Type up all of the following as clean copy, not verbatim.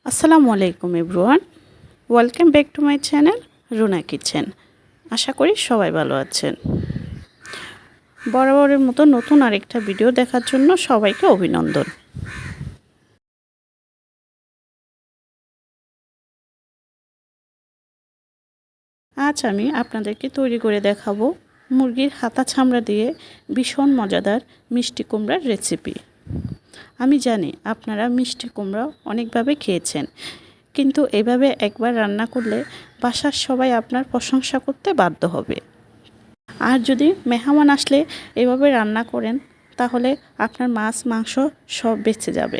আসসালামু আলাইকুম everyone, welcome back to my channel Runa kitchen. আশা করি সবাই ভালো আছেন। বরাবরের মতো নতুন আরেকটা ভিডিও দেখার জন্য সবাইকে অভিনন্দন। আজ আমি আপনাদেরকে তৈরি করে দেখাবো মুরগির হাতা চামড়া দিয়ে ভীষণ মজাদার মিষ্টি কুমড়ার রেসিপি। আমি জানি আপনারা মিষ্টি কুমড়া অনেকভাবে খেয়েছেন, কিন্তু এভাবে একবার রান্না করলে বাসার সবাই আপনার প্রশংসা করতে বাধ্য হবে। আর যদি মেহমান আসলে এভাবে রান্না করেন তাহলে আপনার মাছ মাংস সব বেঁচে যাবে।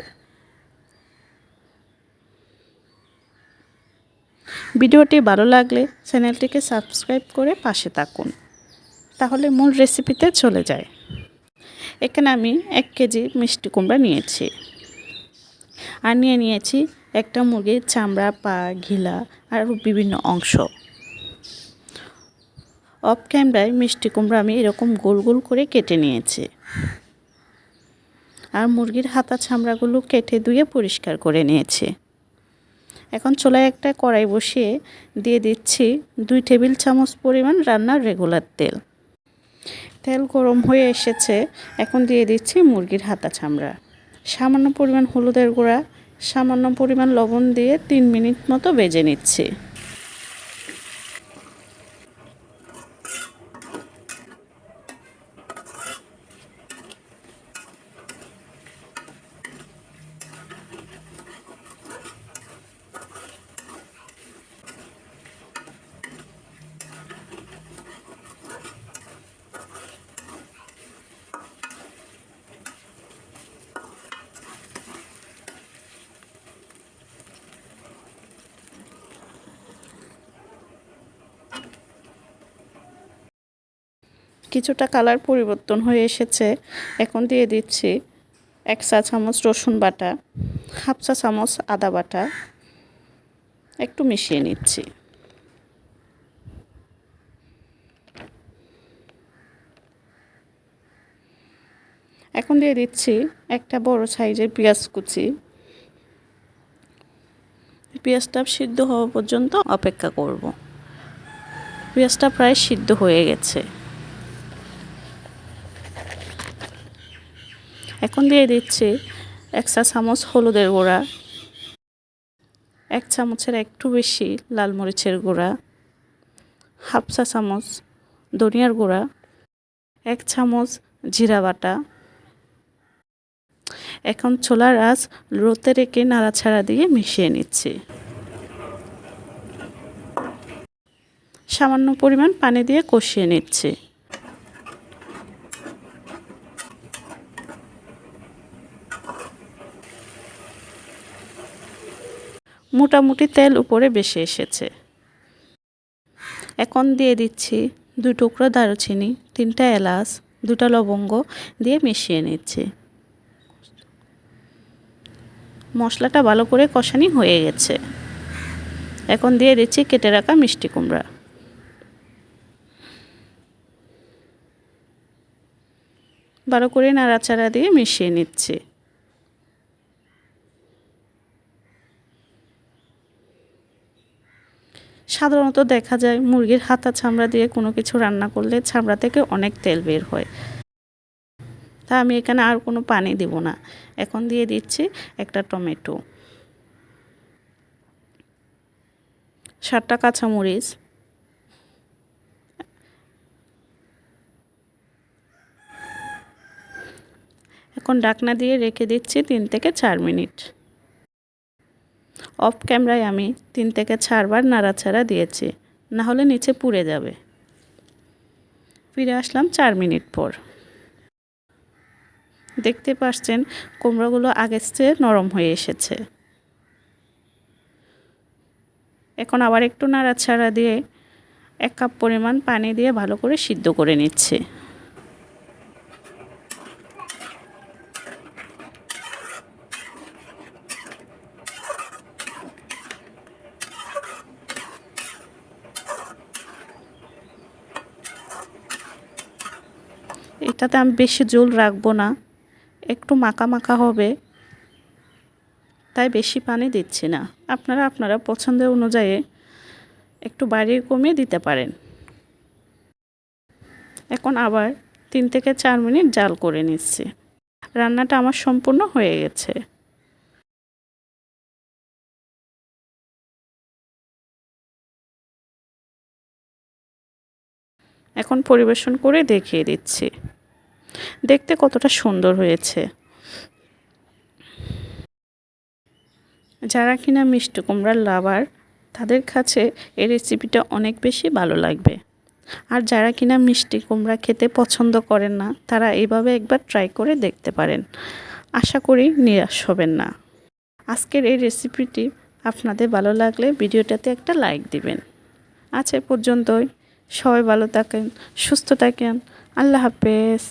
ভিডিওটি ভালো লাগলে চ্যানেলটিকে সাবস্ক্রাইব করে পাশে থাকুন। তাহলে মূল রেসিপিতে চলে যায়। এখানে আমি 1 কেজি মিষ্টি কুমড়া নিয়েছি, আর নিয়েছি একটা মুরগির চামড়া, পা, ঘিলা আর বিভিন্ন অংশ। অফ ক্যামেরায় মিষ্টি কুমড়া আমি এরকম গোল গোল করে কেটে নিয়েছি, আর মুরগির হাতা চামড়াগুলো কেটে ধুয়ে পরিষ্কার করে নিয়েছি। এখন চুলায় একটা কড়াই বসিয়ে দিয়ে দিচ্ছি 2 টেবিল চামচ পরিমাণ রান্নার রেগুলার তেল। তেল গরম হয়ে এসেছে, এখন দিয়ে দিচ্ছি মুরগির হাতা চামড়া। সামান্য পরিমাণ হলুদের গুঁড়া, সামান্য পরিমাণ লবণ দিয়ে 3 মিনিট মতো ভেজে নিচ্ছি। কিছুটা কালার পরিবর্তন হয়ে এসেছে, এখন দিয়ে দিচ্ছি 1 চা চামচ রসুন বাটা, হাফ চা চামচ আদা বাটা, একটু মিশিয়ে নিচ্ছি। এখন দিয়ে দিচ্ছি একটা বড় সাইজের পেঁয়াজ কুচি। পেঁয়াজটা সিদ্ধ হওয়া পর্যন্ত অপেক্ষা করব। পেঁয়াজটা প্রায় সিদ্ধ হয়ে গেছে। এখন দিয়ে দিচ্ছি 1 চা চামচ হলুদের গুঁড়া, 1 চামচের একটু বেশি লাল মরিচের গুঁড়া, হাফ চা চামচ ধনিয়ার গুঁড়া, 1 চামচ জিরা বাটা। এখন ছোলার আঁচ লোতে রেখে নাড়াচাড়া দিয়ে মিশিয়ে নিচ্ছি। সামান্য পরিমাণ পানি দিয়ে কষিয়ে নিচ্ছি। মোটামুটি তেল উপরে বেশি এসেছে। এখন দিয়ে দিচ্ছি 2 টুকরো দারুচিনি, 3টা এলাচ, 2টা লবঙ্গ দিয়ে মিশিয়ে নিচ্ছি। মশলাটা ভালো করে কষানি হয়ে গেছে। এখন দিয়ে দিচ্ছি কেটে রাখা মিষ্টি কুমড়া। ভালো করে নাড়াচাড়া দিয়ে মিশিয়ে নিচ্ছি। সাধারণত দেখা যায় মুরগির হাতা চামড়া দিয়ে কোনো কিছু রান্না করলে চামড়া থেকে অনেক তেল বের হয়, তা আমি এখানে আর কোনো পানি দেব না। এখন দিয়ে দিচ্ছি একটা টমেটো, 7টা কাঁচামরিচ, এখন ঢাকনা দিয়ে রেখে দিচ্ছি 3 থেকে 4 মিনিট। অফ ক্যামেরায় আমি 3 থেকে 4 বার নাড়াচাড়া দিয়েছি, না হলে নিচে পুড়ে যাবে। ফিরে আসলাম 4 মিনিট পর। দেখতে পাচ্ছেন কুমড়োগুলো আগের চেয়ে নরম হয়ে এসেছে। এখন আবার একটু নাড়াচাড়া দিয়ে 1 কাপ পরিমাণ পানি দিয়ে ভালো করে সিদ্ধ করে নিচ্ছি। এটাতে আমি বেশি ঝোল রাখবো না, একটু মাখা মাখা হবে, তাই বেশি পানি দিচ্ছি না। আপনারা পছন্দ অনুযায়ী একটু বাড়িয়ে কমিয়ে দিতে পারেন। এখন আবার 3 থেকে 4 মিনিট জাল করে নিচ্ছি। রান্নাটা আমার সম্পূর্ণ হয়ে গেছে। এখন পরিবেশন করে দেখিয়ে দিচ্ছি। দেখতে কতটা সুন্দর হয়েছে। যারা কিনা মিষ্টি কুমড়ার লাভার তাদের কাছে এই রেসিপিটা অনেক বেশি ভালো লাগবে। আর যারা কিনা মিষ্টি কুমড়া খেতে পছন্দ করেন না তারা এইভাবে একবার ট্রাই করে দেখতে পারেন। আশা করি নিরাশ হবেন না। আজকের এই রেসিপিটি আপনাদের ভালো লাগলে ভিডিওটাতে একটা লাইক দিবেন। আজ এ পর্যন্তই। সবাই ভালো থাকেন, সুস্থ থাকেন। আল্লাহ হাফেজ।